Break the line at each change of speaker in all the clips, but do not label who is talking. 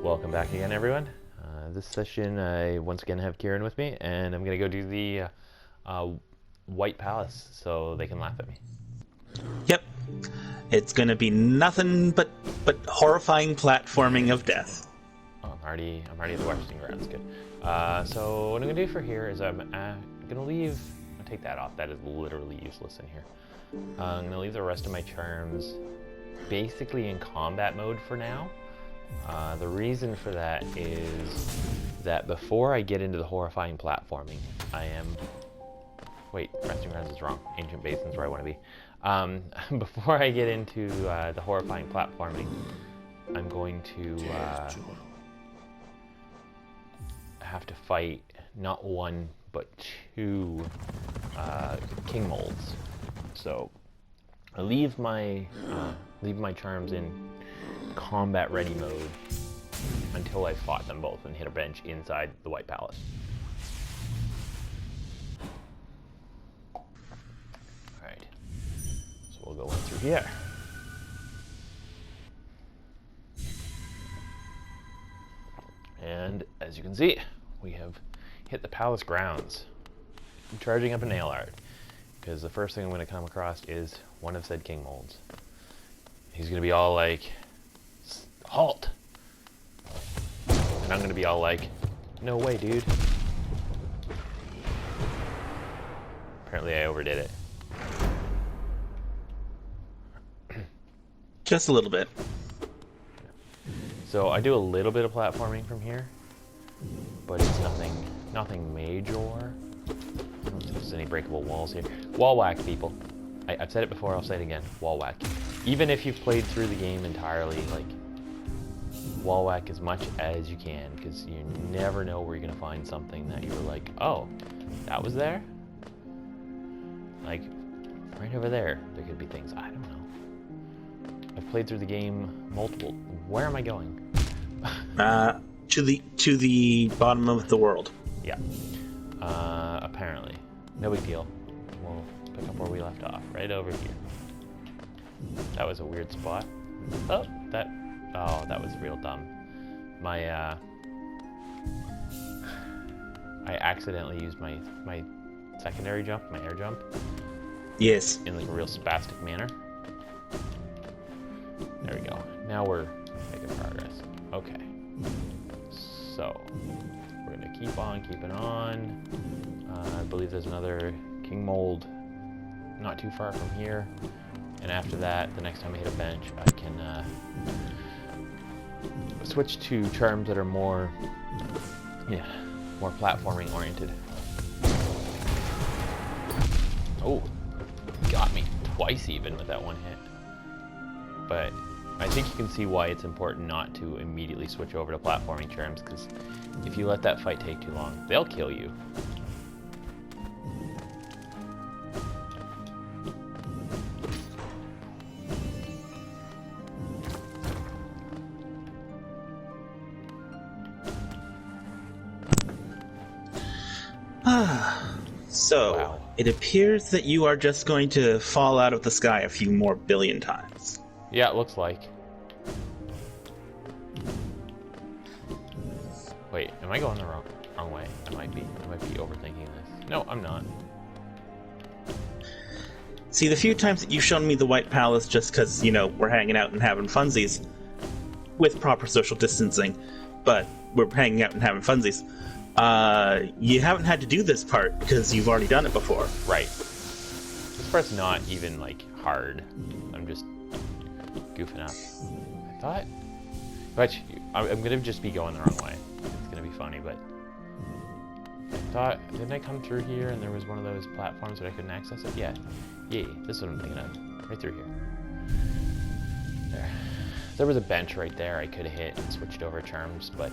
Welcome back again, everyone. This session, I once again have Kieran with me, and I'm gonna go do the White Palace, so they can laugh at me.
Yep. It's gonna be nothing but horrifying platforming of death.
Oh, I'm already at the Western Grounds. Good. So what I'm gonna do for here is I'm gonna leave. I'll take that off. That is literally useless in here. I'm gonna leave the rest of my charms basically in combat mode for now. The reason for that is that before I get into the horrifying platforming, Wait, Resting Grounds is wrong. Ancient Basin's where I want to be. Before I get into the horrifying platforming, I'm going to have to fight not one, but two king molds. So I leave my charms in combat ready mode until I fought them both and hit a bench inside the White Palace. Alright, so we'll go in through here. And as you can see, we have hit the palace grounds. I'm charging up a nail art because the first thing I'm going to come across is one of said king molds. He's going to be all like, halt! And I'm gonna be all like, no way, dude. Apparently I overdid it.
Just a little bit.
So I do a little bit of platforming from here, but it's nothing major. I don't think there's any breakable walls here. Wall whack, people. I've said it before, I'll say it again. Wall whack. Even if you've played through the game entirely, like, wall whack as much as you can, because you never know where you're gonna find something that you were like, oh, that was there? Like, right over there, there could be things, I don't know. I've played through the game multiple, where am I going?
To the bottom of the world.
Yeah, apparently. No big deal. We'll pick up where we left off, right over here. That was a weird spot. Oh, that was real dumb. I accidentally used my secondary jump, my air jump.
Yes.
In like a real spastic manner. There we go. Now we're making progress. Okay. So, we're gonna keep on keeping on. I believe there's another king mold not too far from here. And after that, the next time I hit a bench, I can switch to charms that are more platforming oriented. Oh, got me twice even with that one hit. But I think you can see why it's important not to immediately switch over to platforming charms, because if you let that fight take too long, they'll kill you.
So,
wow.
It appears that you are just going to fall out of the sky a few more billion times.
Yeah, it looks like. Wait, am I going the wrong way? I might be overthinking this. No, I'm not.
See, the few times that you've shown me the White Palace just because, we're hanging out and having funsies, with proper social distancing, but we're hanging out and having funsies, you haven't had to do this part because you've already done it before.
Right. This part's not even, like, hard. I'm just goofing up. I thought... But I'm gonna just be going the wrong way. It's gonna be funny, but... I thought... Didn't I come through here and there was one of those platforms that I couldn't access it? Yeah. Yay. This is what I'm thinking of. Right through here. There. There was a bench right there I could have hit and switched over charms, but...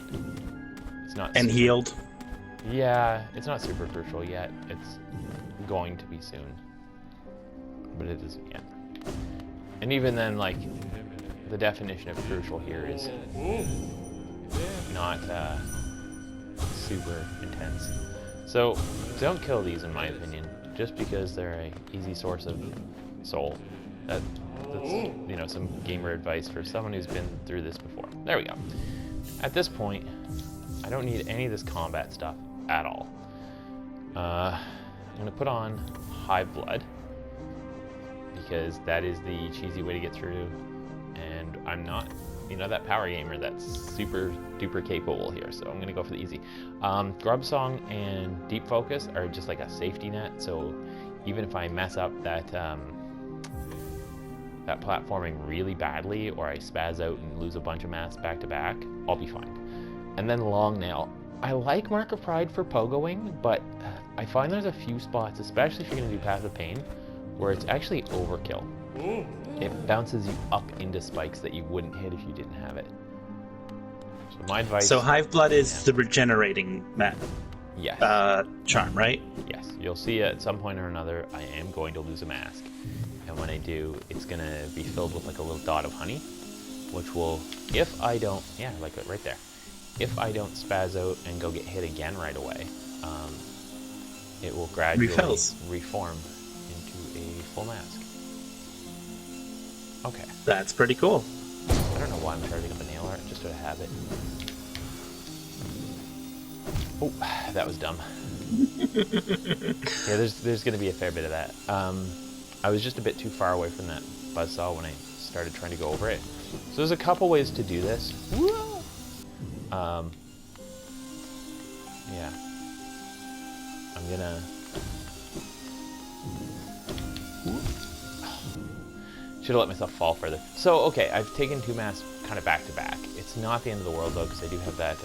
It's not...
And healed?
Yeah, it's not super crucial yet. It's going to be soon. But it isn't yet. And even then, like, the definition of crucial here is not super intense. So, don't kill these in my opinion, just because they're an easy source of soul. That's some gamer advice for someone who's been through this before. There we go. at this point, I don't need any of this combat stuff at all. I'm gonna put on Hive Blood because that is the cheesy way to get through, and I'm not, that power gamer that's super duper capable here, so I'm gonna go for the easy. Grub Song and Deep Focus are just like a safety net, so even if I mess up that that platforming really badly, or I spaz out and lose a bunch of mass back to back, I'll be fine. And then Long Nail. I like Mark of Pride for pogoing, but I find there's a few spots, especially if you're going to do Passive Pain, where it's actually overkill. It bounces you up into spikes that you wouldn't hit if you didn't have it. So my advice...
So Hive Blood is the regenerating
yes.
charm, right?
Yes. You'll see at some point or another, I am going to lose a mask. And when I do, it's going to be filled with like a little dot of honey, which will, if I don't... Yeah, like right there. If I don't spaz out and go get hit again right away, it will gradually reform into a full mask. Okay.
That's pretty cool.
I don't know why I'm charging up a nail art, just out of habit. Oh, that was dumb. Yeah, there's going to be a fair bit of that. I was just a bit too far away from that buzzsaw when I started trying to go over it. So there's a couple ways to do this. Yeah. I'm gonna... Should have let myself fall further. So, okay, I've taken 2 masks kind of back to back. It's not the end of the world, though, because I do have that,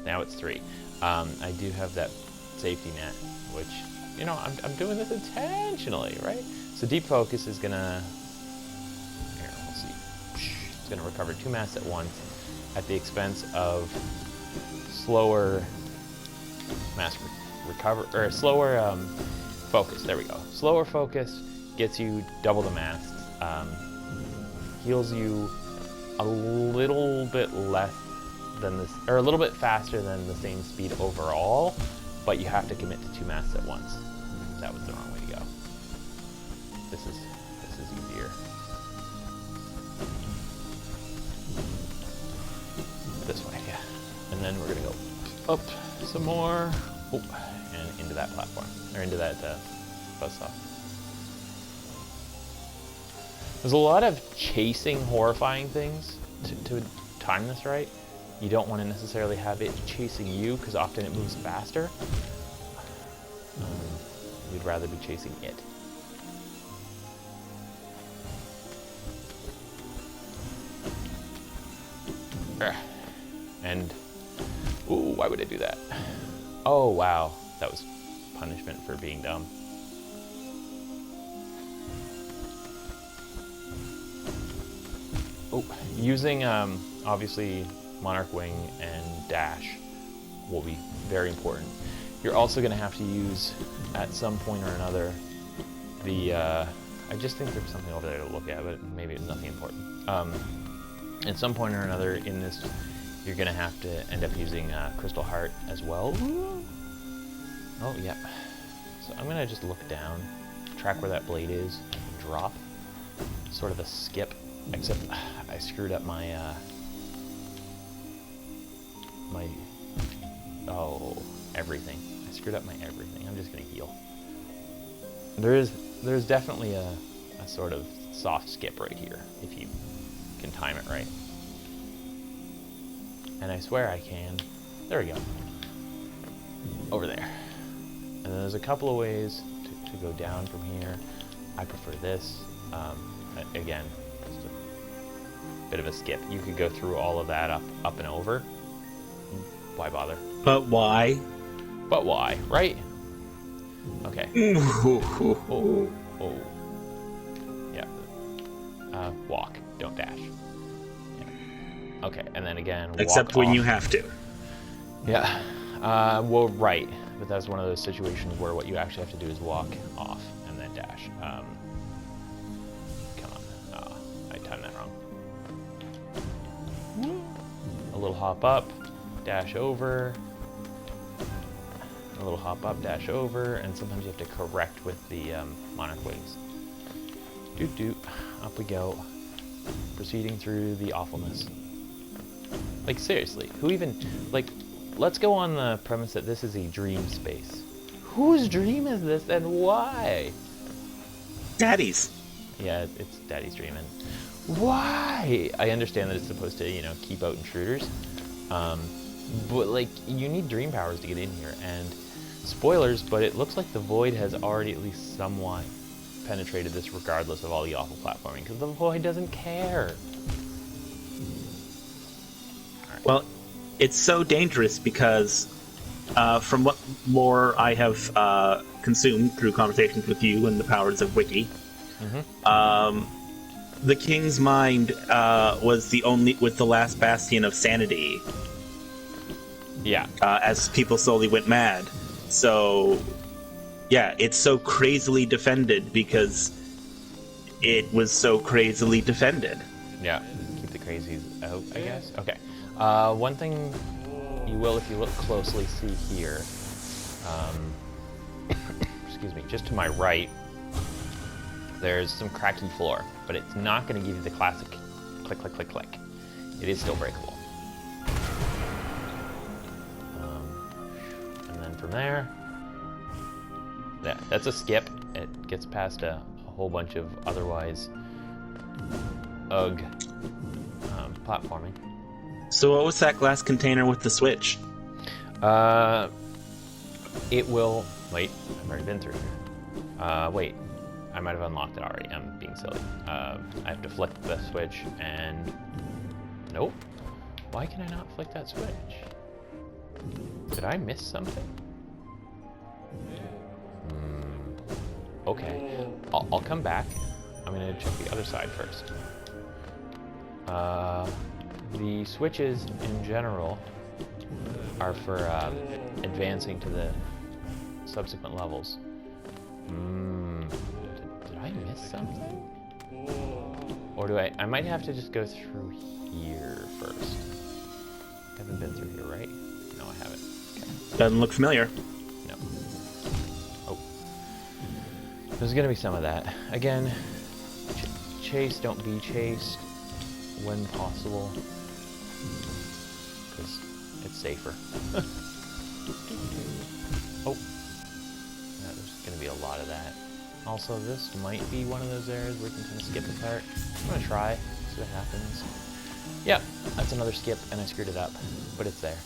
now it's 3. I do have that safety net, which, I'm doing this intentionally, right? So Deep Focus is gonna... Here, we'll see. It's gonna recover 2 masks at once at the expense of slower mass recover, or slower focus. There we go. Slower focus gets you double the masks. Heals you a little bit less than this, or a little bit faster than the same speed overall, but you have to commit to 2 masks at once. That was the wrong way to go. This is easier. This way, yeah. And then we're gonna go up some more, and into that platform, or into that buzzsaw. There's a lot of chasing horrifying things to time this right. You don't want to necessarily have it chasing you, because often it moves faster. You'd rather be chasing it. And, ooh, why would I do that? Oh, wow. That was punishment for being dumb. Oh, using, obviously, Monarch Wing and Dash will be very important. You're also going to have to use, at some point or another, the, I just think there's something over there to look at, but maybe it's nothing important. At some point or another in this, you're going to have to end up using Crystal Heart as well. Oh, yeah. So I'm going to just look down, track where that blade is, and drop. Sort of a skip, except I screwed up my, everything. I screwed up my everything. I'm just going to heal. There's definitely a sort of soft skip right here, if you can time it right. And I swear I can. There we go. Over there. And then there's a couple of ways to go down from here. I prefer this. Again, just a bit of a skip. You could go through all of that up and over. Why bother?
But why?
But why, right? Okay. Oh. Yeah. Walk, don't dash. Yeah. Okay, and then again, walk
except when
off.
you have to.
Yeah. Well, right. But that's one of those situations where what you actually have to do is walk off and then dash. Come on. I timed that wrong. A little hop up, dash over. A little hop up, dash over, and sometimes you have to correct with the Monarch Wings. Doot doot. Up we go. proceeding through the awfulness. Like, seriously, who even... Like, let's go on the premise that this is a dream space. Whose dream is this and why?
Daddy's.
Yeah, it's Daddy's dream. And why? I understand that it's supposed to, you know, keep out intruders. But, like, you need dream powers to get in here. And spoilers, but it looks like the Void has already at least somewhat penetrated this regardless of all the awful platforming, because the Void doesn't care. Right.
Well, it's so dangerous because from what lore I have consumed through conversations with you and the powers of Wiki, the King's Mind was the last bastion of sanity.
Yeah.
As people slowly went mad. So, yeah, it's so crazily defended because it was so crazily defended.
Yeah. Keep the crazies out, I guess. Okay. One thing you will, if you look closely, see here. Excuse me. Just to my right, there's some cracky floor, but it's not going to give you the classic click, click, click, click. It is still breakable. And then from there, yeah, that's a skip. It gets past a whole bunch of otherwise platforming.
So what was that glass container with the switch?
It will... Wait, I've already been through here. Wait, I might have unlocked it already. I'm being silly. I have to flick the switch and... Nope. Why can I not flick that switch? Did I miss something? Okay. I'll come back. I'm going to check the other side first. The switches in general are for advancing to the subsequent levels. Did I miss something? Or do I might have to just go through here first. I haven't been through here, right? No, I haven't. Okay.
Doesn't look familiar.
No. Oh. There's gonna be some of that. Again, chase, don't be chased when possible. Because it's safer. Oh. Yeah, there's gonna be a lot of that. Also, this might be one of those areas where you can kind of skip a part. I'm gonna try, see what happens. Yeah, that's another skip, and I screwed it up, but it's there.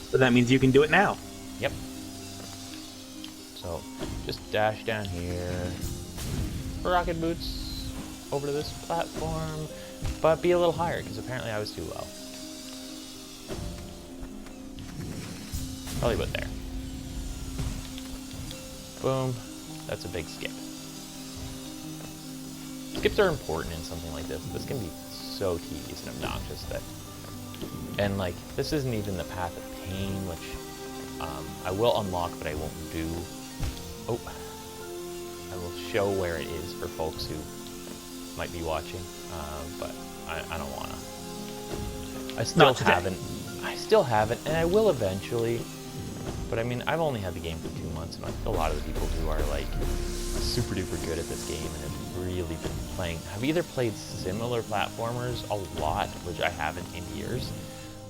So that means you can do it now.
Yep. So, just dash down here. Rocket boots over to this platform, but be a little higher, because apparently I was too low. Probably about there. Boom. That's a big skip. Skips are important in something like this. This can be so tedious and obnoxious that... And, like, this isn't even the path of pain, which I will unlock, but I won't do. Oh. I will show where it is for folks who might be watching, but I don't want to. I still haven't, and I will eventually. But I mean, I've only had the game for 2 months, and I think a lot of the people who are like super duper good at this game and have really been playing, have either played similar platformers a lot, which I haven't in years,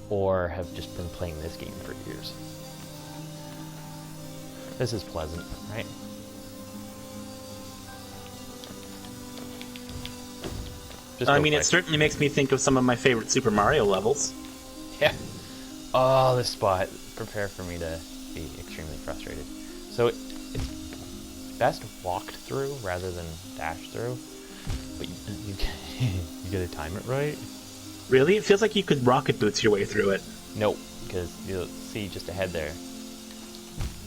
or have just been playing this game for years. This is pleasant, right?
I mean, it certainly makes me think of some of my favorite Super Mario levels.
Yeah. Oh, this spot. Prepare for me to be extremely frustrated. So it's best walked through rather than dashed through. But you gotta time it right.
Really? It feels like you could rocket boots your way through it.
Nope, because you'll see just ahead there.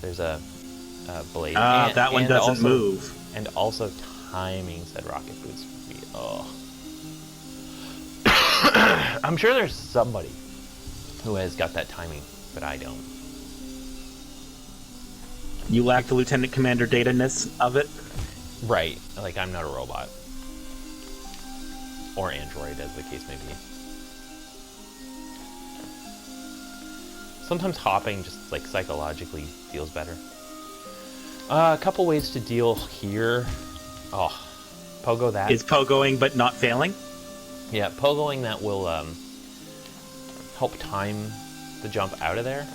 There's a blade.
That one doesn't move.
And also timing said rocket boots would be. Oh. I'm sure there's somebody who has got that timing, but I don't.
You lack the Lieutenant Commander data-ness of it?
Right. Like, I'm not a robot. Or android, as the case may be. Sometimes hopping just, like, psychologically feels better. A couple ways to deal here. Oh, pogo that.
Is pogoing but not failing?
Yeah, pogoing that will help time the jump out of there.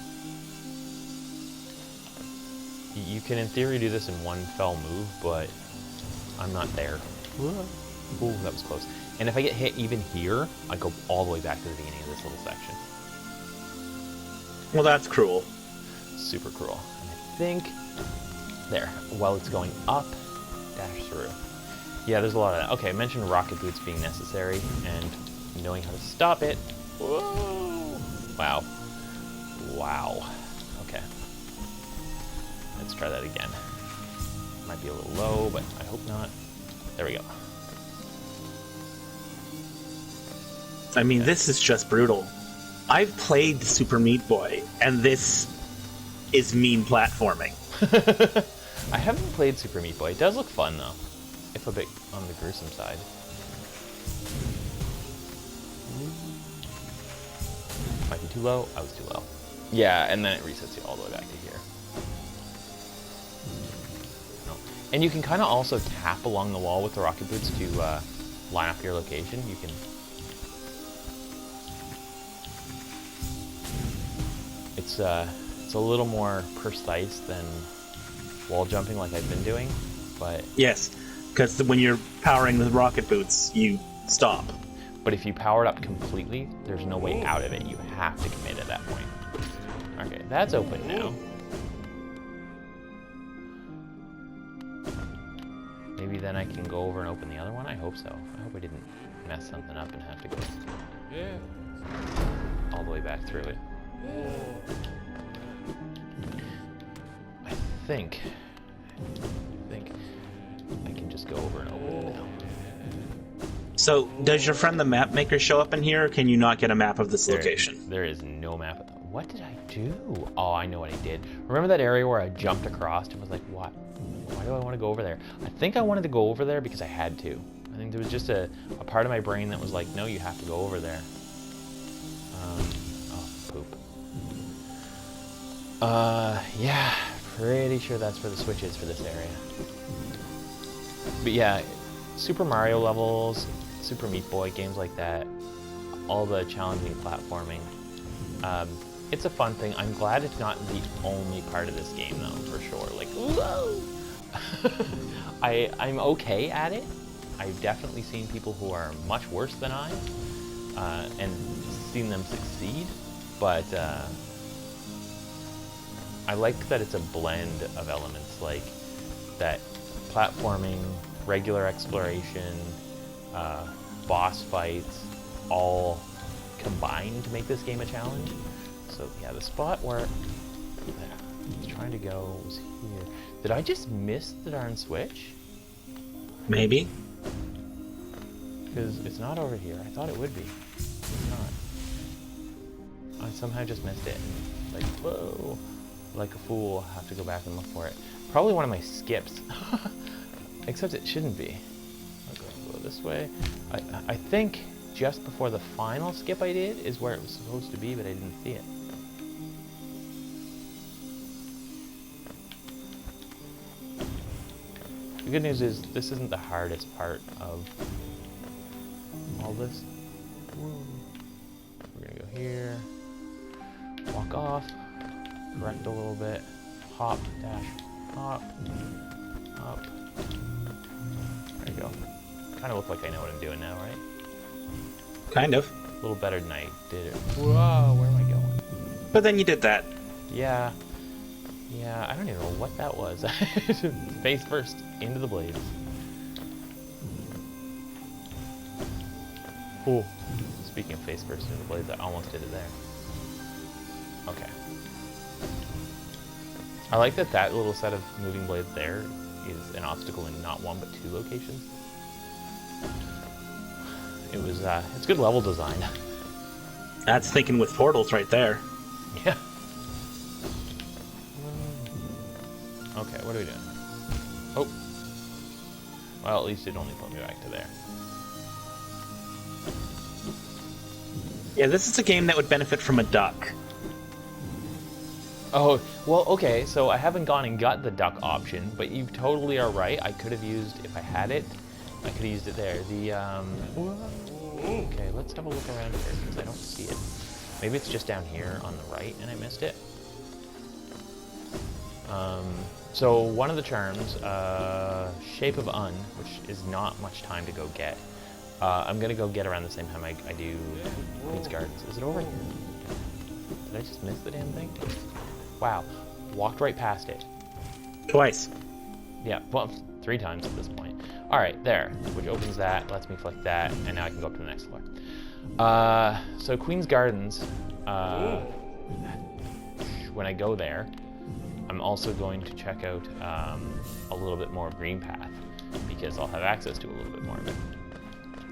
You can, in theory, do this in one fell move, but I'm not there. Ooh, that was close. And if I get hit even here, I go all the way back to the beginning of this little section.
Well, that's cruel.
Super cruel. And I think, there, while it's going up, dash through. Yeah, there's a lot of that. Okay, I mentioned rocket boots being necessary, and knowing how to stop it. Whoa! Wow. Wow. Okay. Let's try that again. Might be a little low, but I hope not. There we go.
I mean, this is just brutal. I've played Super Meat Boy, and this is mean platforming.
I haven't played Super Meat Boy. It does look fun, though. If a bit on the gruesome side. Might be too low. I was too low. Yeah, and then it resets you all the way back to here. No. And you can kind of also tap along the wall with the rocket boots to line up your location. You can... It's a little more precise than wall jumping like I've been doing, but...
Yes, because when you're powering the rocket boots, you stop.
But if you power it up completely, there's no way out of it. You have to commit at that point. Okay, that's open now. Maybe then I can go over and open the other one? I hope so. I hope I didn't mess something up and have to go all the way back through it. I think I can just go over and open it now.
So, does your friend the map maker show up in here, or can you not get a map of this location?
There is no map. What did I do? Oh, I know what I did. Remember that area where I jumped across and was like, what? Why do I want to go over there? I think I wanted to go over there because I had to. I think there was just a part of my brain that was like, no, you have to go over there. Oh, poop. Yeah, pretty sure that's where the switch is for this area. But yeah, Super Mario levels, Super Meat Boy, games like that, all the challenging platforming. It's a fun thing. I'm glad it's not the only part of this game, though, for sure. Like, whoa! I'm okay at it. I've definitely seen people who are much worse than I, and seen them succeed, but I like that it's a blend of elements, like that platforming, regular exploration, boss fights, all combined to make this game a challenge. So yeah, the spot where I was trying to go was here. Did I just miss the darn switch?
Maybe.
Because it's not over here. I thought it would be. It's not. I somehow just missed it. Like, whoa. Like a fool, I have to go back and look for it. Probably one of my skips. Except it shouldn't be. Okay, go this way. I think just before the final skip I did is where it was supposed to be, but I didn't see it. The good news is this isn't the hardest part of all this. We're gonna go here, walk off, correct a little bit, hop, dash, hop, up. There you go. Kind of look like I know what I'm doing now, right?
Kind of.
A little better than I did it. Whoa, where am I going?
But then you did that.
Yeah. Yeah, I don't even know what that was. Face first, into the blades. Cool. Speaking of face first into the blades, I almost did it there. Okay. I like that that little set of moving blades there is an obstacle in not one but two locations. It was, it's good level design.
That's thinking with portals right there.
Yeah. Okay, what are we doing? Oh. Well, at least it only put me back to there.
Yeah, this is a game that would benefit from a duck.
Oh, well, okay, so I haven't gone and got the duck option, but you totally are right. I could have used, if I had it, I could have used it there. The, Okay, let's have a look around here because I don't see it. Maybe it's just down here on the right and I missed it. So one of the charms, Shape of Un, which is not much time to go get. I'm gonna go get around the same time I do Queen's Gardens. Is it over here? Did I just miss the damn thing? Wow, walked right past it.
Twice.
Yeah, well, 3 times at this point. All right, there, which opens that, lets me flick that, and now I can go up to the next floor. So Queen's Gardens, when I go there, I'm also going to check out a little bit more of Green Path, because I'll have access to a little bit more of it.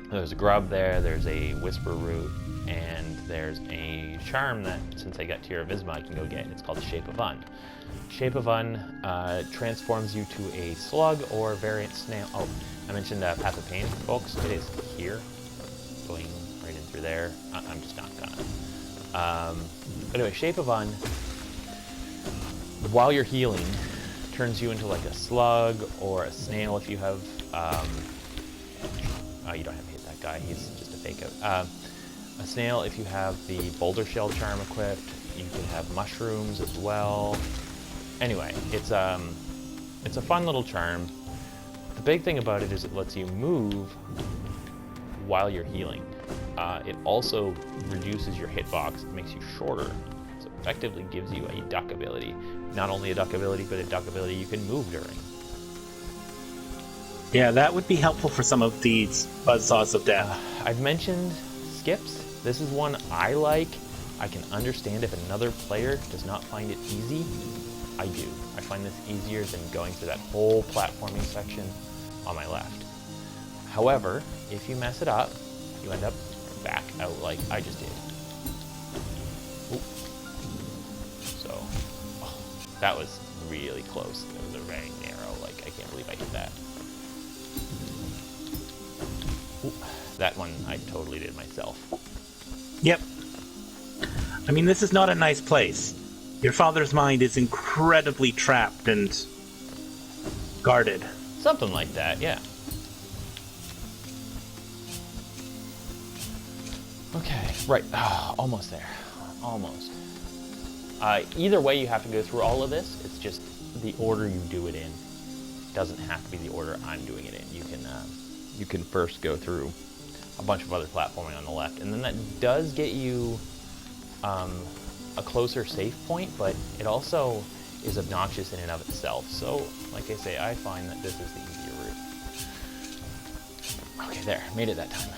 There's a grub there, there's a whisper root, and there's a charm that, since I got Tear of Isma, I can go get. It's called the Shape of Un. Shape of Un transforms you to a slug or variant snail. Oh, I mentioned Path of Pain, folks. It is here, going right in through there. I'm just not gonna. Anyway, Shape of Un, while you're healing, turns you into like a slug or a snail if you have. Oh, you don't have to hit that guy. He's just a fake out. A snail if you have the Boulder Shell charm equipped. You can have mushrooms as well. Anyway, it's a fun little charm. The big thing about it is it lets you move while you're healing. It also reduces your hitbox. It makes you shorter. So effectively gives you a duck ability. Not only a duck ability, but a duck ability you can move during.
Yeah, that would be helpful for some of these buzzsaws of death.
I've mentioned skips. This is one I like. I can understand if another player does not find it easy. I do. I find this easier than going through that whole platforming section on my left. However, if you mess it up, you end up back out like I just did. Oop. So, oh, that was really close. It was a very narrow, like, I can't believe I hit that. Oop. That one I totally did myself.
Yep. I mean, this is not a nice place. Your father's mind is incredibly trapped and guarded.
Something like that, yeah. Okay, right. Oh, almost there. Almost. Either way, you have to go through all of this. It's just the order you do it in. It doesn't have to be the order I'm doing it in. You can first go through a bunch of other platforming on the left, and then that does get you a closer save point, but it also is obnoxious in and of itself. So, like I say, I find that this is the easier route. Okay, there, made it that time.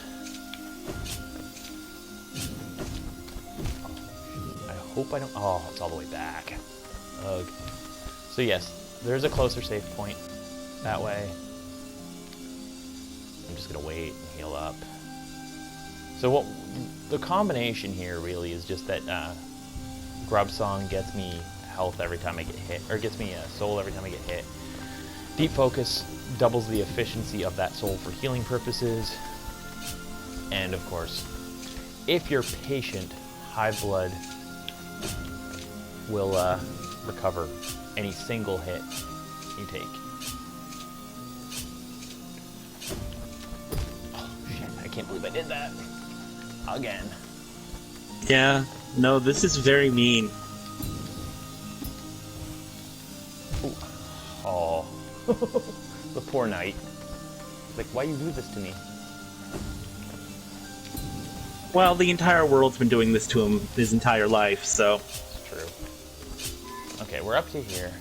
I hope I don't. Oh, it's all the way back. Ugh. So yes, there's a closer save point that way. I'm just gonna wait and heal up. So what the combination here really is just that Grubs Song gets me health every time I get hit, or gets me a soul every time I get hit. Deep Focus doubles the efficiency of that soul for healing purposes. And of course, if you're patient, High Blood will recover any single hit you take. Oh shit, I can't believe I did that. Again.
Yeah, no, this is very mean.
Ooh. Oh, the poor knight. Like, why you do this to me?
Well, the entire world's been doing this to him his entire life, so...
It's true. Okay, we're up to here.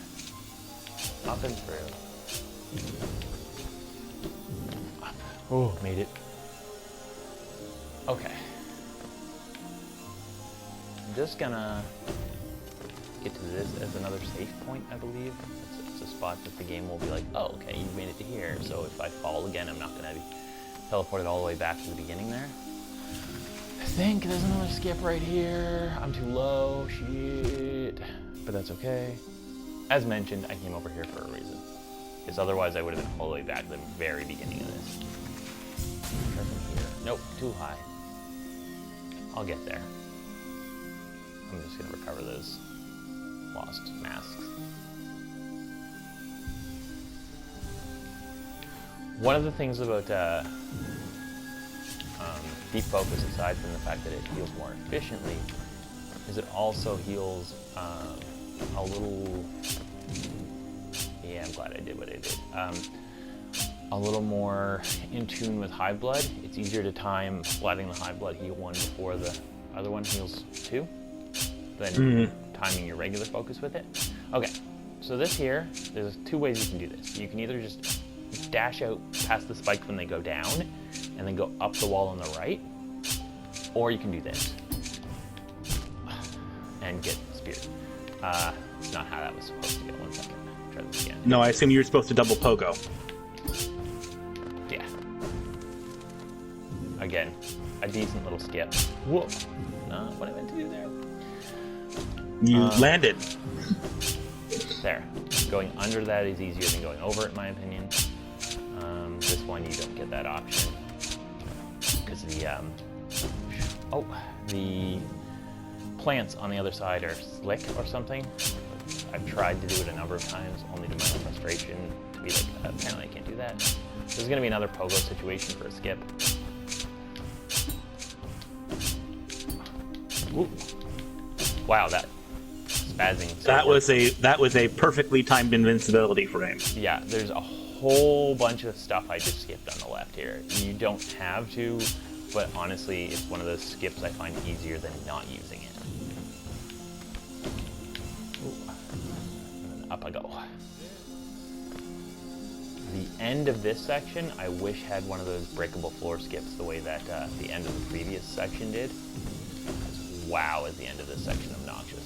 Up and through. Up. Oh, made it. Okay. I'm just gonna get to this as another safe point, I believe. It's a spot that the game will be like, oh, okay, you made it to here, so if I fall again, I'm not gonna be teleported all the way back to the beginning there. I think there's another skip right here. I'm too low, shit. But that's okay. As mentioned, I came over here for a reason. Because otherwise I would have been all the way back to the very beginning of this. Try from here. Nope, too high. I'll get there. I'm just gonna recover those lost masks. One of the things about deep focus, aside from the fact that it heals more efficiently, is it also heals a little. Yeah, I'm glad I did what I did. A little more in tune with Hive Blood. It's easier to time letting the Hive Blood heal one before the other one heals two than timing your regular focus with it. Okay, so this here, there's two ways you can do this. You can either just dash out past the spikes when they go down and then go up the wall on the right, or you can do this and get speared. It's not how that was supposed to go. 1 second. Try this again.
No, I assume you were supposed to double pogo.
Yeah. Again, a decent little skip. Whoa. Not what I meant to do there.
You landed.
There. Going under that is easier than going over it, in my opinion. This one, you don't get that option. Because the plants on the other side are slick or something. I've tried to do it a number of times, only to my own frustration. To be like, apparently I can't do that. This is going to be another pogo situation for a skip. Ooh. Wow, that spazzing.
That was a perfectly timed invincibility frame.
Yeah, there's a whole bunch of stuff I just skipped on the left here. You don't have to, but honestly, it's one of those skips I find easier than not using it. Ooh. And then up I go. The end of this section, I wish had one of those breakable floor skips the way that the end of the previous section did. Wow, is the end of this section obnoxious.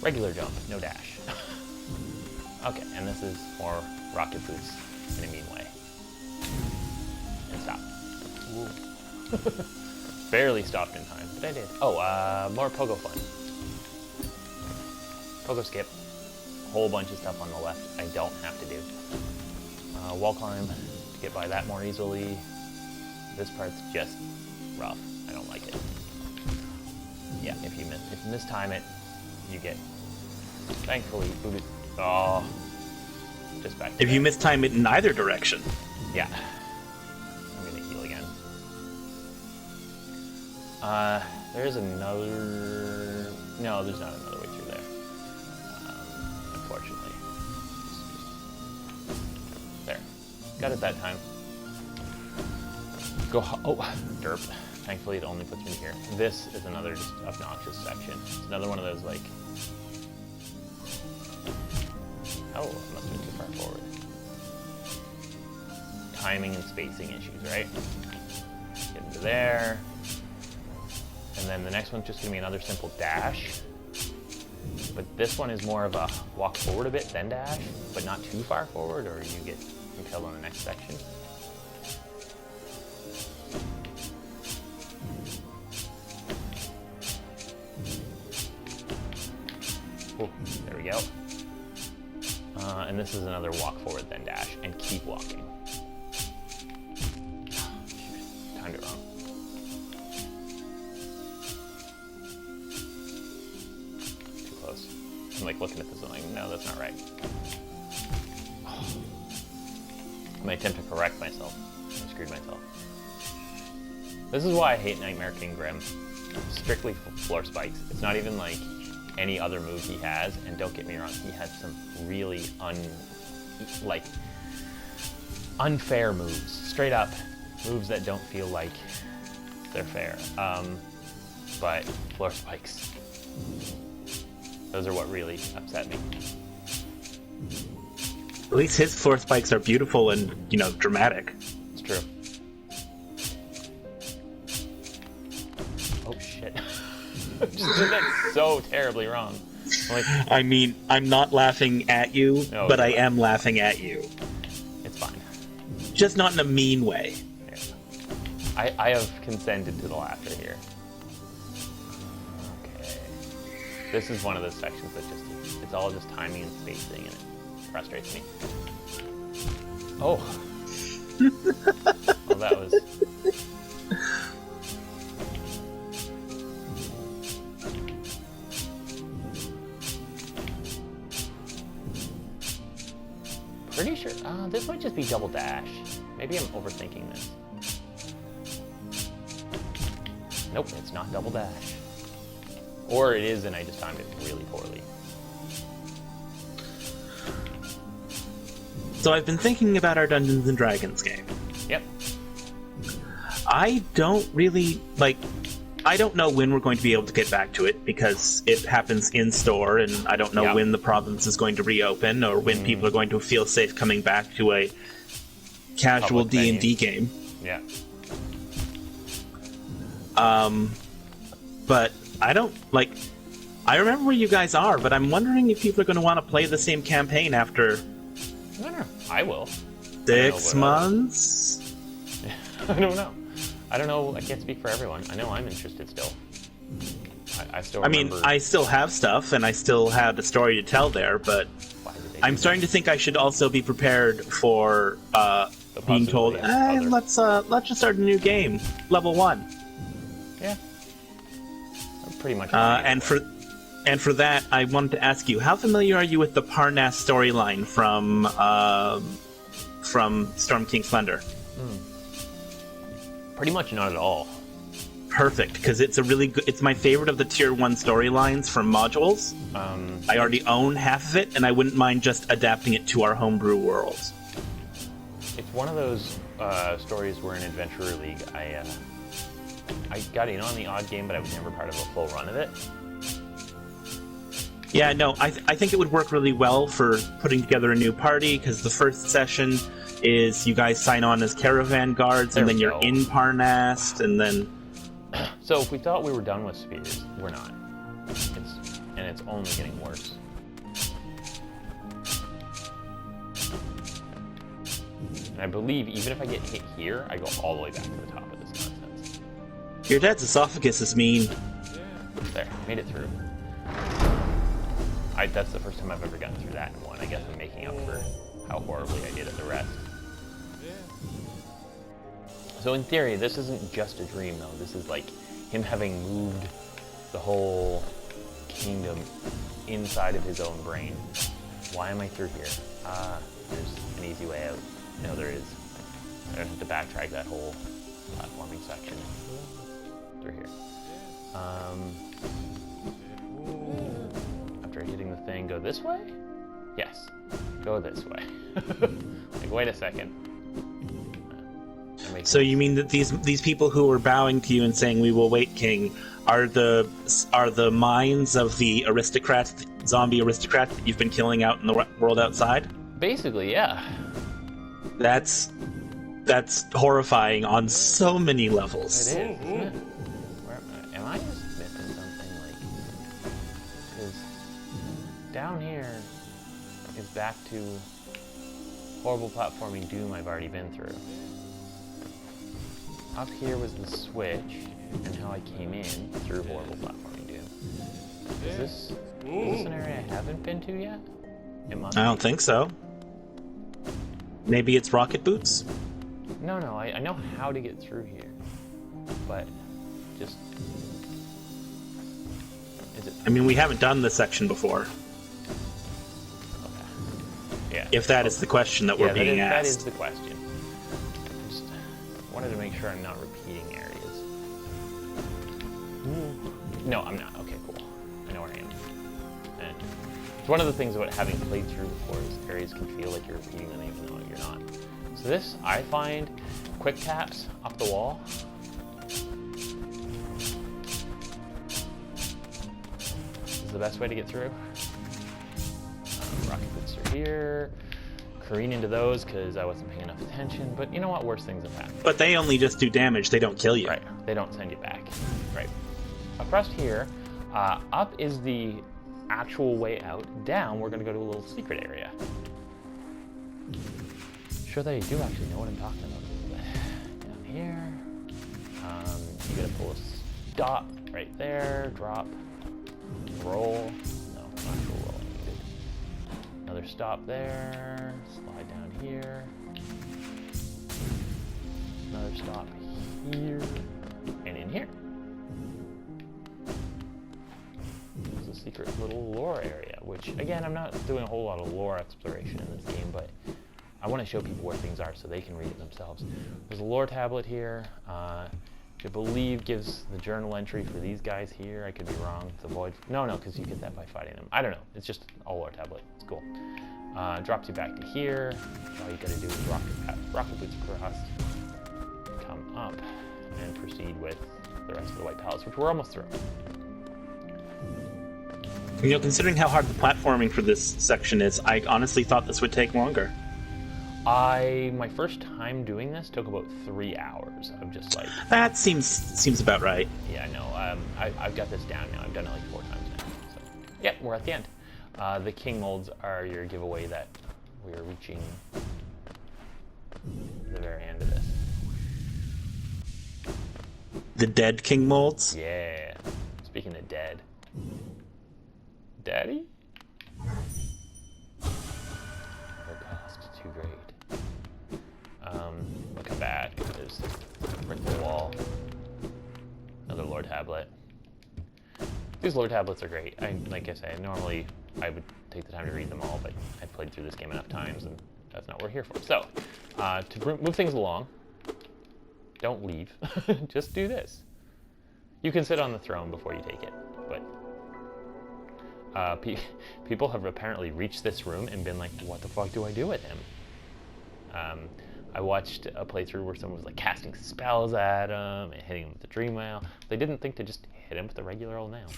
Regular jump, no dash. Okay, and this is more rocket boots in a mean way. And stop. Barely stopped in time, but I did. Oh, more pogo fun. Pogo skip. Whole bunch of stuff on the left I don't have to do. Wall climb to get by that more easily. This part's just rough. I don't like it. Yeah, if you mistime it, you get, thankfully, booted. Oh, just back.
If you mistime it in either direction.
Yeah. I'm gonna heal again. There's another. No, there's not another way through there. Unfortunately. There. Got it that time. Go. Oh, derp. Thankfully, it only puts me here. This is another just obnoxious section. It's another one of those, like... Oh, it must have been too far forward. Timing and spacing issues, right? Get into there. And then the next one's just going to be another simple dash. But this one is more of a walk forward a bit, then dash, but not too far forward, or you get impaled on the next section. Oh, there we go. And this is another walk forward, then dash, and keep walking. Timed it wrong. Too close. I'm like looking at this and like, no, that's not right. Oh. I'm gonna attempt to correct myself. I screwed myself. This is why I hate Nightmare King Grim. Strictly floor spikes. It's not even like any other move he has, and don't get me wrong, he has some really unfair moves. Straight up moves that don't feel like they're fair. But floor spikes, those are what really upset me.
At least his floor spikes are beautiful and, dramatic.
It's true. Oh shit. Just did that so terribly wrong. Like,
I mean, I'm not laughing at you,
No,
but I
you're
am laughing at you.
it's fine.
Just not in a mean way.
Yeah. I have consented to the laughter here. Okay. This is one of those sections that it's all just timing and spacing, and it frustrates me. Oh. Well, that was... pretty sure this might just be double dash. Maybe I'm overthinking this. Nope, it's not double dash. Or it is, and I just timed it really poorly.
So I've been thinking about our Dungeons and Dragons game.
Yep.
I don't really, like, I don't know when we're going to be able to get back to it because it happens in store, and I don't know when the province is going to reopen or when people are going to feel safe coming back to a casual D&D game.
Yeah.
But I don't, like, I remember where you guys are, but I'm wondering if people are going to want to play the same campaign after...
No, I will.
6 months?
I don't know. I don't know. I can't speak for everyone. I know I'm interested still. I still remember...
I mean, I still have stuff, and I still have the story to tell there, but I'm starting to think I should also be prepared for being told, let's just start a new game, level 1.
Yeah. I'm pretty much...
And for that, I wanted to ask you, how familiar are you with the Parnas storyline from Storm King Slender?
Pretty much not at all.
Perfect, because it's a really good... It's my favorite of the Tier 1 storylines from modules. I already own half of it, and I wouldn't mind just adapting it to our homebrew world.
It's one of those stories where in Adventurer League, I got in on the odd game, but I was never part of a full run of it.
Yeah, no, I think it would work really well for putting together a new party, because the first session is you guys sign on as caravan guards, and then you're in Parnas, and then...
So if we thought we were done with spears, we're not. It's only getting worse. And I believe even if I get hit here, I go all the way back to the top of this nonsense.
Your dad's esophagus is mean.
There, made it through. That's the first time I've ever gotten through that in one. I guess I'm making up for how horribly I did at the rest. So in theory, this isn't just a dream, though. This is like him having moved the whole kingdom inside of his own brain. Why am I through here? There's an easy way out. No, there is. I don't have to backtrack that whole platforming section through here. After hitting the thing, go this way? Yes, go this way. Like, wait a second.
So you mean that these people who are bowing to you and saying "We will wait, King" are the minds of the aristocrats, zombie aristocrats that you've been killing out in the world outside?
Basically, yeah.
That's horrifying on so many levels.
It is, isn't it? Am I just missing something? Like, because down here is back to horrible platforming doom I've already been through. Up here was the switch and how I came in through horrible platforming doom. Is this an area I haven't been to yet? It must.
I don't think so. Maybe it's rocket boots?
No, I know how to get through here, but just... Is it...
I mean, we haven't done this section before.
Okay. Yeah.
If that is the question that we're being asked.
That is the question. Just wanted to make sure I'm not repeating areas. No, I'm not. Okay, cool. I know where I am. And it's one of the things about having played through before is areas can feel like you're repeating them even though you're not. So this, I find quick taps up the wall. This is the best way to get through. Rocket boots are here. Careen into those because I wasn't paying enough attention. But you know what? Worse things have happened.
But they only just do damage. They don't kill you.
Right. They don't send you back. Right. Across here, up is the actual way out. Down, we're going to go to a little secret area. Sure that I do actually know what I'm talking about a little bit. Down here, you gotta pull a stop right there, drop, roll. No, not actual roll needed. Another stop there, slide down here. Another stop here, and in here. There's a secret little lore area, which again, I'm not doing a whole lot of lore exploration in this game, but I want to show people where things are so they can read it themselves. There's a lore tablet here. Which I believe gives the journal entry for these guys here. I could be wrong. The void. No, because you get that by fighting them. I don't know. It's just a lore tablet. It's cool. Drops you back to here. All you gotta do is rocket boots across, come up, and proceed with the rest of the White Palace, which we're almost through.
You know, considering how hard the platforming for this section is, I honestly thought this would take longer.
My first time doing this took about 3 hours of just like...
That seems about right.
Yeah, no, I've got this down now. I've done it like 4 times now. So, yeah, we're at the end. The king molds are your giveaway that we are reaching the very end of this.
The dead king molds?
Yeah. Speaking of dead. Daddy? Oh cost, too great. We'll come back. There's right the wall. Another lore tablet. These lore tablets are great. Like I say, normally I would take the time to read them all, but I've played through this game enough times, and that's not what we're here for. So, to move things along, don't leave. Just do this. You can sit on the throne before you take it, but people have apparently reached this room and been like, what the fuck do I do with him? I watched a playthrough where someone was like casting spells at him and hitting him with the dream nail. They didn't think to just hit him with a regular old nail.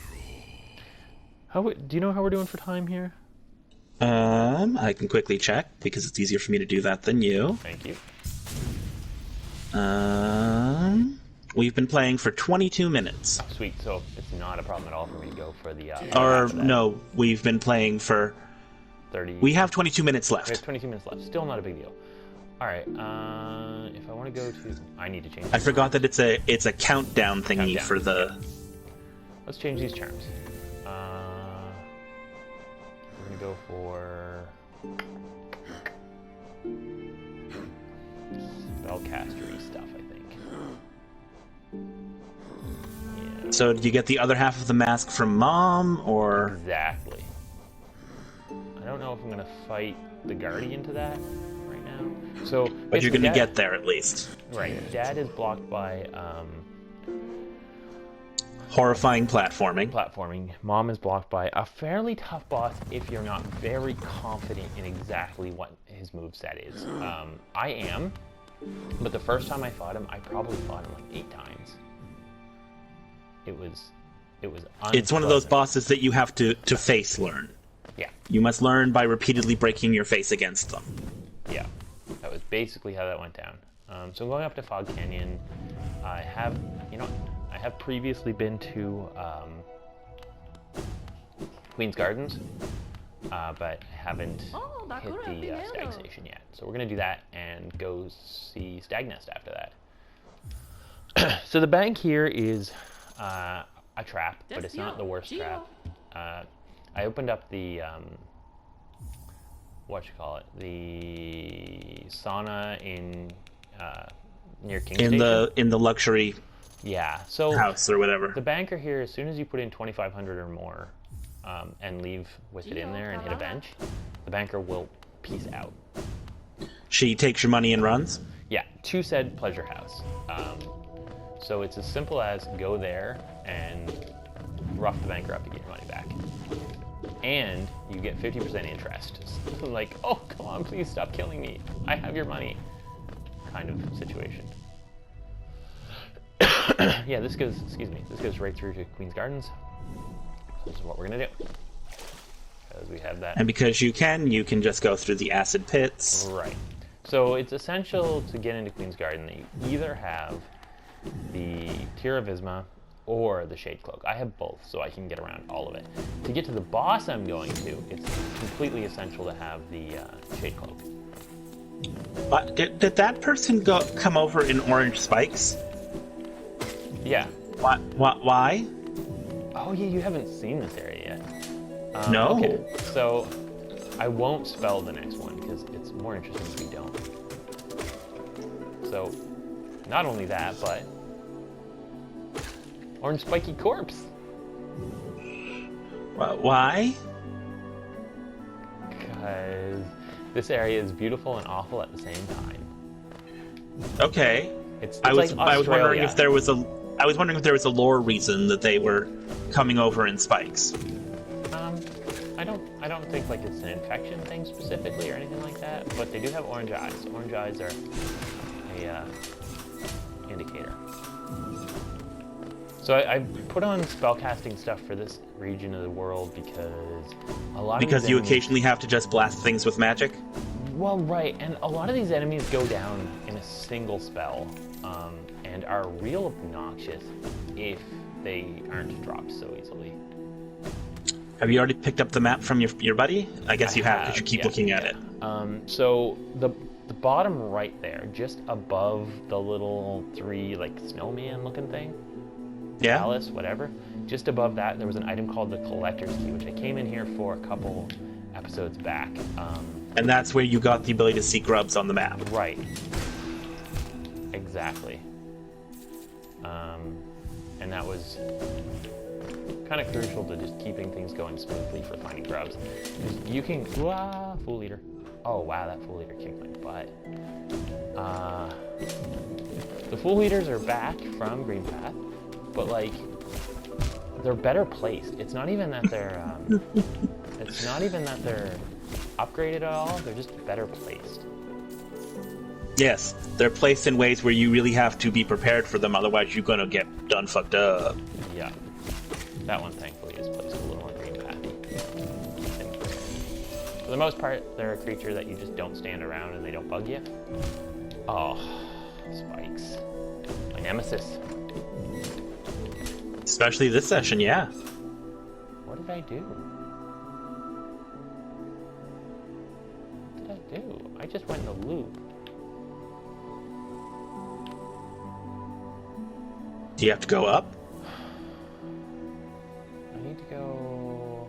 Do you know how we're doing for time here?
I can quickly check because it's easier for me to do that than you.
Thank you.
We've been playing for 22 minutes.
Oh, sweet. So it's not a problem at all for me to go for the.
Or no, we've been playing for
30.
We have 22 minutes left.
We have 22 minutes left. Still not a big deal. All right. If I want to go to, I need to change.
I forgot that it's a countdown thingy
Countdown.
for the.
Let's change these charms. We're gonna go for spellcastery stuff, I think. Yeah.
So did you get the other half of the mask from Mom, or?
Exactly. I don't know if I'm gonna fight the Guardian to that right now. So,
But you're gonna get there at least.
Right. Dad is blocked by
Horrifying platforming.
Mom is blocked by a fairly tough boss if you're not very confident in exactly what his moveset is. I am, but the first time I fought him, I probably fought him like 8 times. It was
It's one of those bosses that you have to face learn.
Yeah.
You must learn by repeatedly breaking your face against them.
Yeah. That was basically how that went down. So I'm going up to Fog Canyon. I have previously been to Queen's Gardens, but haven't hit the Stag Station yet. So we're going to do that and go see Stag Nest after that. So the bank here is a trap, but it's not the worst trap. I opened up the, the sauna in near King Station.
In the luxury house or whatever.
The banker here, as soon as you put in 2,500 or more and leave with it in there and hit a bench, the banker will peace out.
She takes your money and runs?
Yeah, to said pleasure house. So it's as simple as go there and rough the banker up to get your money back. And you get 50% interest. Like, oh, come on, please stop killing me. I have your money. Kind of situation. Yeah, this goes right through to Queen's Gardens. This is what we're gonna do. Because we have that.
And because you can just go through the acid pits.
Right. So it's essential to get into Queen's Garden that you either have the Tear of Isma or the Shade Cloak. I have both, so I can get around all of it. To get to the boss I'm going to, it's completely essential to have the Shade Cloak.
But did that person come over in orange spikes?
Yeah.
Why?
Oh yeah, you haven't seen this area yet.
No.
Okay, so I won't spell the next one because it's more interesting if you don't. So, not only that, but orange spiky corpse.
Why?
Because This area is beautiful and awful at the same time.
Okay.
It's
I was
like
wondering
Australia.
if there was a lore reason that they were coming over in spikes.
I don't think like it's an infection thing specifically or anything like that, but they do have orange eyes. Orange eyes are a indicator. So I put on spellcasting stuff for this region of the world because a lot of
Because you occasionally have to just blast things with magic?
Well, right, and a lot of these enemies go down in a single spell, and are real obnoxious if they aren't dropped so easily.
Have you already picked up the map from your buddy? I guess you have, because you keep
yeah,
looking at it.
So the bottom right there, just above the little three, like, snowman looking thing,
Yeah?
palace, whatever, just above that, there was an item called the Collector's Key, which I came in here for a couple episodes back.
And that's where you got the ability to see grubs on the map.
Right. Exactly. And that was kind of crucial to just keeping things going smoothly for finding grubs. 'Cause you can... Fool eater. Oh, wow, that fool eater kicked my butt. The fool eaters are back from Green Path, but, like, they're better placed. It's not even that they're... it's not even that they're upgraded at all. They're just better placed.
Yes, they're placed in ways where you really have to be prepared for them, otherwise you're gonna get done fucked up.
Yeah. That one, thankfully, is placed a little on green pathy. And for the most part, they're a creature that you just don't stand around and they don't bug you. Oh, spikes. My nemesis.
Especially this session, yeah.
What did I do? What did I do? I just went in a loop.
Do you have to go up?
I need to go...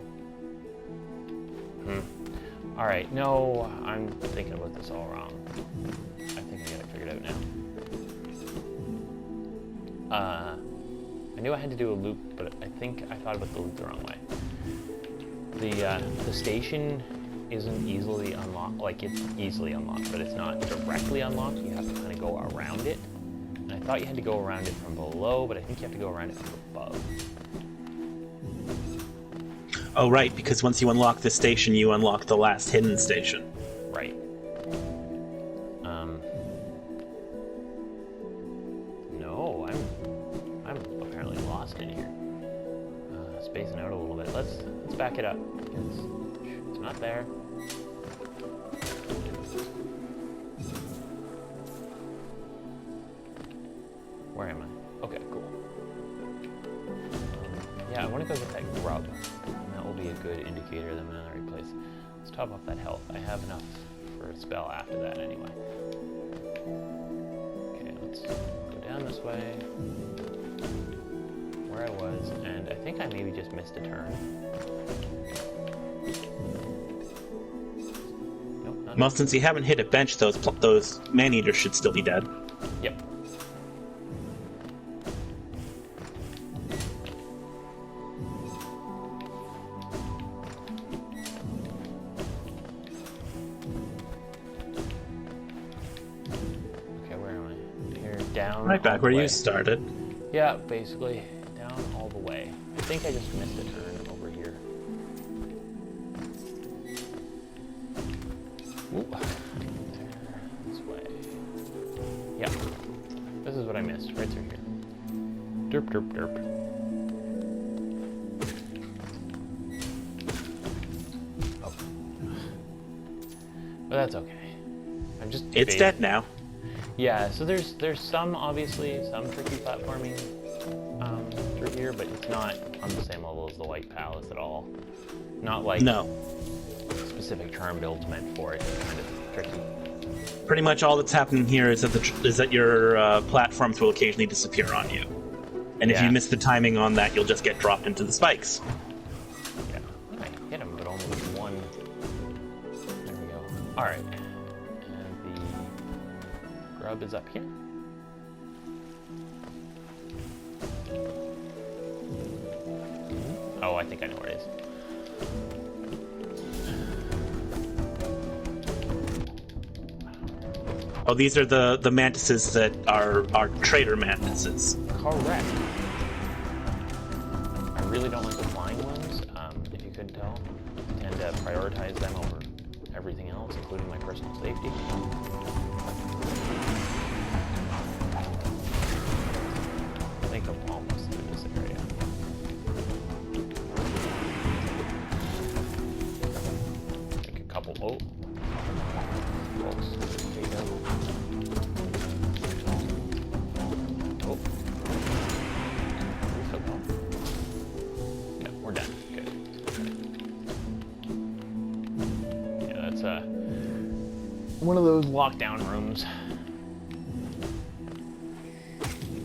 Alright, no, I'm thinking about this all wrong. I think I got it figured out now. I knew I had to do a loop, but I think I thought about the loop the wrong way. The station isn't easily unlocked, like it's easily unlocked, but it's not directly unlocked. You have to kind of go around it. And I thought you had to go around it from below, but I think you have to go around it from above.
Oh, right, because once you unlock this station, you unlock the last hidden station.
Right. No, I'm apparently lost in here. Spacing out a little bit. Let's back it up. It's not there. Where am I? Okay, cool. Yeah, I want to go get that grub. And that will be a good indicator that I'm in the right place. Let's top off that health. I have enough for a spell after that anyway. Okay, let's go down this way. Where I was, and I think I maybe just missed a turn. Nope, not
Well, since you haven't hit a bench, those man-eaters should still be dead.
Yep. Okay, where am I? Here, down.
Right back
all
where
the
you
way.
started.
Yeah, basically. Down all the way. I think I just missed a turn over here. Ooh. There, this way. Yeah. This is what I missed, right through here. Derp, derp, derp. Oh. But that's okay. I'm just
It's dead now.
Yeah, so there's some, obviously, some tricky platforming through here, but it's not on the same level as the White Palace at all. Not like
No.
specific charm builds meant for it. It's kind of tricky.
Pretty much all that's happening here is that your platforms will occasionally disappear on you. And if
Yeah.
you miss the timing on that, you'll just get dropped into the spikes.
Yeah, I hit him, but only with one. There we go. All right, and the grub is up here. Oh, I think I know where it is.
Oh, these are the mantises that are traitor mantises.
Correct. I really don't like the flying ones, if you couldn't tell. I tend to prioritize them over everything else, including my personal safety. I think I'm almost through this area. I think a couple. Oh, folks, there you go. Oh, we still going. Yeah, we're done. Good. Yeah, that's one of those lockdown rooms.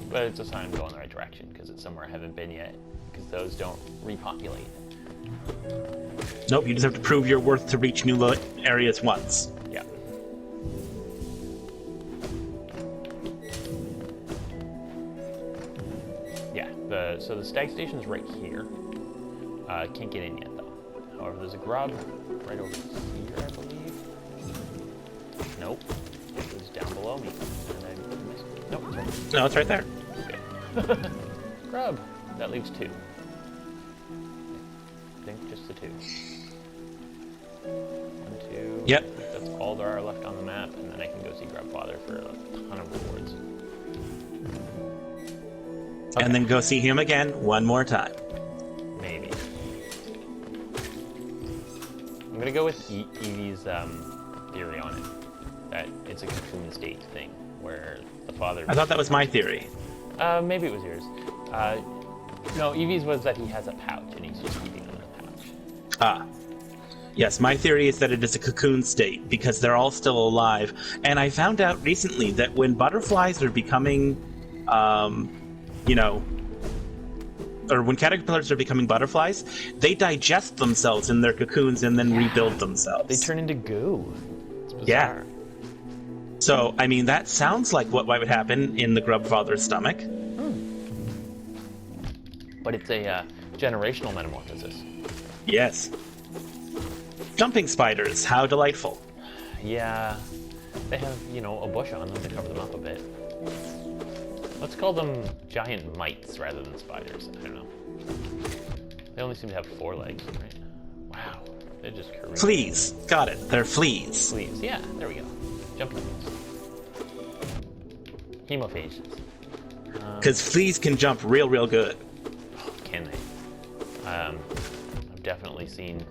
But it's a sign to go in the right direction, because it's somewhere I haven't been yet, because those don't repopulate.
Nope, you just have to prove your worth to reach new areas once.
Yeah. Yeah, so the Stag station's right here. Can't get in yet, though. However, there's a grub right over here, I believe. Nope. It was down below me. And I missed it. Nope, it's right.
No, it's right there.
Okay. Grub. That leaves 2. I think just the 2. 1, 2.
Yep.
That's all there are left on the map, and then I can go see Grubfather for a ton of rewards. Okay.
And then go see him again one more time.
Maybe. I'm gonna go with Evie's theory on it. That it's a cocoon state thing, where the father...
I thought that was my theory.
Maybe it was yours. No, Evie's was that he has a pouch, and he's just eating on the pouch.
Ah. Yes, my theory is that it is a cocoon state, because they're all still alive. And I found out recently that when butterflies are becoming, or when caterpillars are becoming butterflies, they digest themselves in their cocoons and then rebuild themselves.
They turn into goo. It's bizarre.
Yeah. So, I mean, that sounds like what would happen in the Grubfather's stomach.
But it's a generational metamorphosis.
Yes. Jumping spiders, how delightful.
Yeah. They have, a bush on them to cover them up a bit. Let's call them giant mites rather than spiders. I don't know. They only seem to have 4 legs, right? Wow. They're just careening.
Fleas. Got it. They're fleas.
Fleas. Yeah, there we go. Jumping fleas. Hemophages.
Because fleas can jump real good.
Can they? I've definitely seen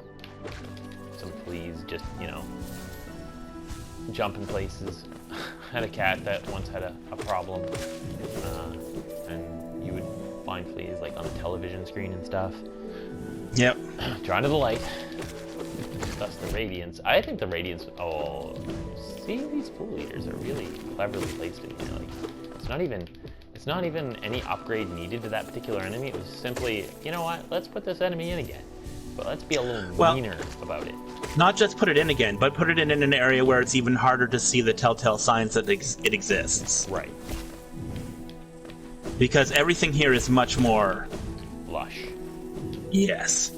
some fleas just, jump in places. I had a cat that once had a problem, and you would find fleas like on the television screen and stuff.
Yep.
Drawn to the light. Thus the radiance. I think the radiance. Oh, see, these fool eaters are really cleverly placed in reality. It's not even any upgrade needed to that particular enemy. It was simply, you know what? Let's put this enemy in again, but let's be a little meaner about it.
Not just put it in again, but put it in an area where it's even harder to see the telltale signs that it exists.
Right.
Because everything here is much more...
lush.
Yes.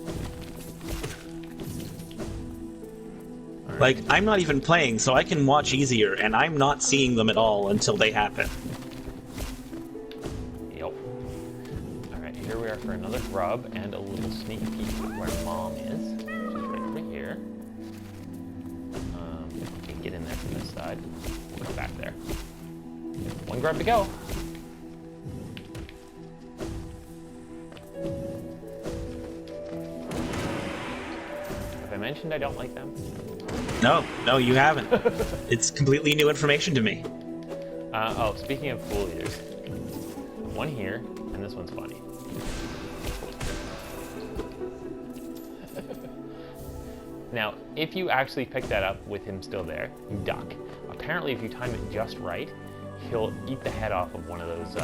Right. Like, I'm not even playing, so I can watch easier, and I'm not seeing them at all until they happen.
Yep. Alright, here we are for another grub and a little sneak peek of where Mom is. She's right over here. Can't get in there from this side. We'll go back there. 1 grub to go. Have I mentioned I don't like them?
No, you haven't. It's completely new information to me.
Speaking of fool eaters, 1 here, and this one's funny. Now, if you actually pick that up with him still there, you duck. Apparently, if you time it just right, he'll eat the head off of one of those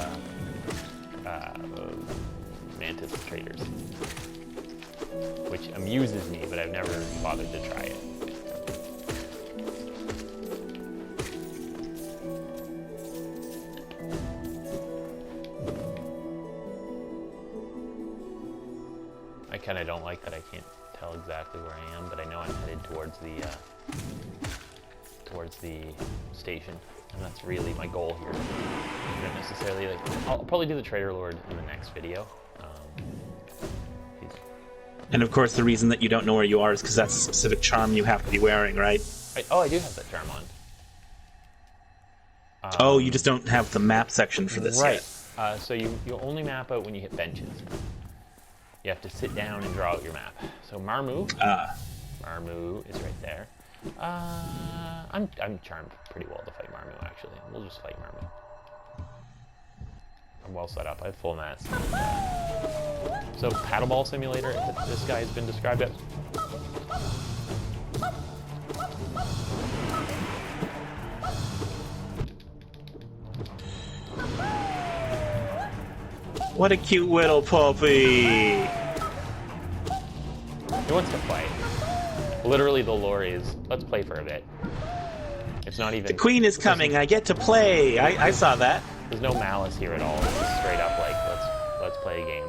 mantis traders. Which amuses me, but I've never bothered to try it. I kind of don't like that I can't tell exactly where I am, but I know I'm headed towards the towards the station, and that's really my goal here. I don't necessarily like. I'll probably do the Trader Lord in the next video.
And of course, the reason that you don't know where you are is because that's a specific charm you have to be wearing, right?
I do have that charm on.
Oh, you just don't have the map section for this
right.
yet.
So you only map out when you hit benches. You have to sit down and draw out your map. So Marmu is right there. I'm charmed pretty well to fight Marmu, actually. We'll just fight Marmu. I'm well set up. I have full mats. So paddleball simulator, this guy has been described as.
What a cute little puppy!
He wants to play. Literally, the lore is, let's play for a bit. It's not even...
The queen is coming, I get to play! I saw that.
There's no malice here at all. It's just straight up like, let's play a game.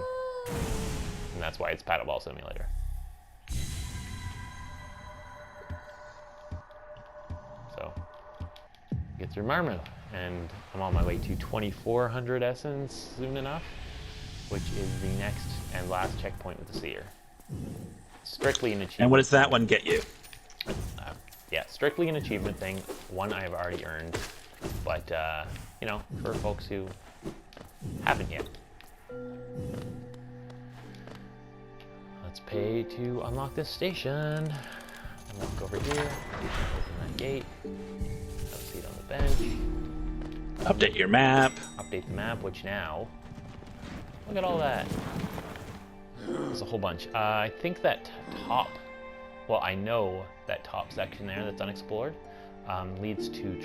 And that's why it's paddleball simulator. So, get through Marmu. And I'm on my way to 2400 Essence soon enough, which is the next and last checkpoint with the Seer. Strictly an achievement.
And what does that one get you?
Yeah, strictly an achievement thing. One I have already earned, but you know, for folks who haven't yet. Let's pay to unlock this station. Unlock over here. Open that gate. Have a seat on the bench.
Update your map.
Update the map, which now, look at all that. There's a whole bunch. I think that top, well, I know that top section there that's unexplored leads to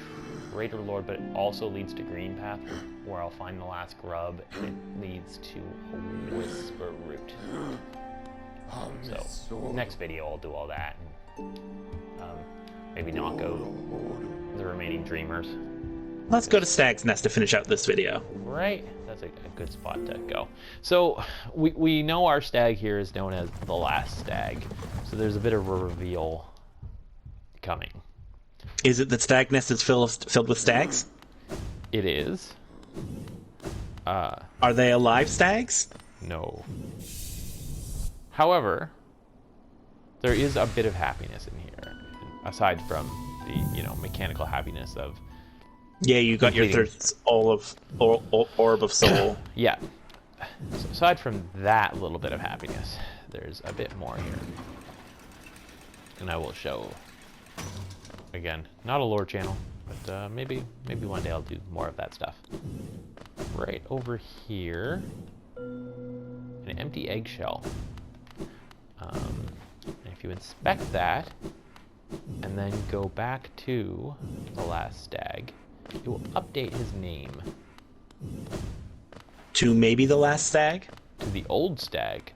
Trader Lord, but it also leads to Green Path, where I'll find the last grub, and it leads to a Whisper Route. So, next video I'll do all that, and maybe knock out the remaining Dreamers.
Let's go to Stag's Nest to finish out this video.
Right, that's a good spot to go. So we know our stag here is known as the last stag. So there's a bit of a reveal coming.
Is it that Stag Nest is filled with stags?
It is.
Are they alive stags?
No. However, there is a bit of happiness in here, aside from the mechanical happiness of.
Yeah, you got your third orb of soul.
Yeah. So aside from that little bit of happiness, there's a bit more here. And I will show, again, not a lore channel, but maybe one day I'll do more of that stuff. Right over here, an empty eggshell. And if you inspect that, and then go back to the last stag, it will update his name.
To maybe the last stag?
To the old stag.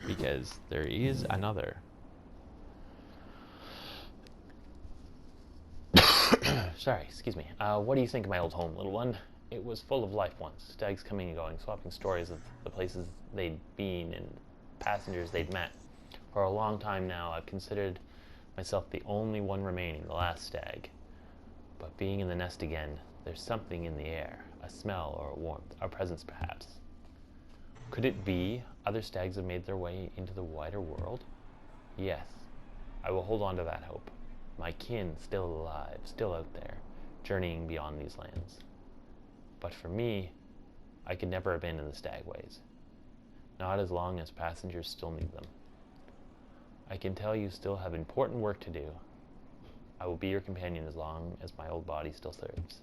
Because there is another. Sorry, excuse me. What do you think of my old home, little one? It was full of life once. Stags coming and going, swapping stories of the places they'd been and passengers they'd met. For a long time now, I've considered myself the only one remaining, the last stag. But being in the nest again, there's something in the air, a smell or a warmth, a presence perhaps. Could it be other stags have made their way into the wider world? Yes, I will hold on to that hope. My kin still alive, still out there, journeying beyond these lands. But for me, I could never abandon the stagways. Not as long as passengers still need them. I can tell you still have important work to do. I will be your companion as long as my old body still serves.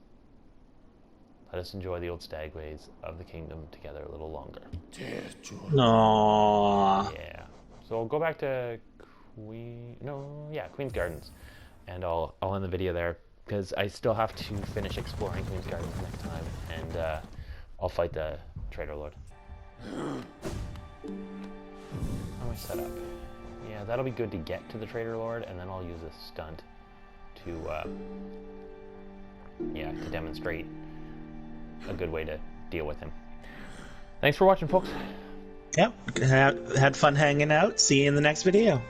Let us enjoy the old stagways of the kingdom together a little longer.
Aww.
Yeah. So I'll go back to Queen's Gardens. And I'll end the video there, because I still have to finish exploring Queen's Gardens next time. And I'll fight the Trader Lord. How am I set up? Yeah, that'll be good to get to the Trader Lord, and then I'll use a stunt to demonstrate a good way to deal with him. Thanks for watching, folks.
Yep, had fun hanging out. See you in the next video.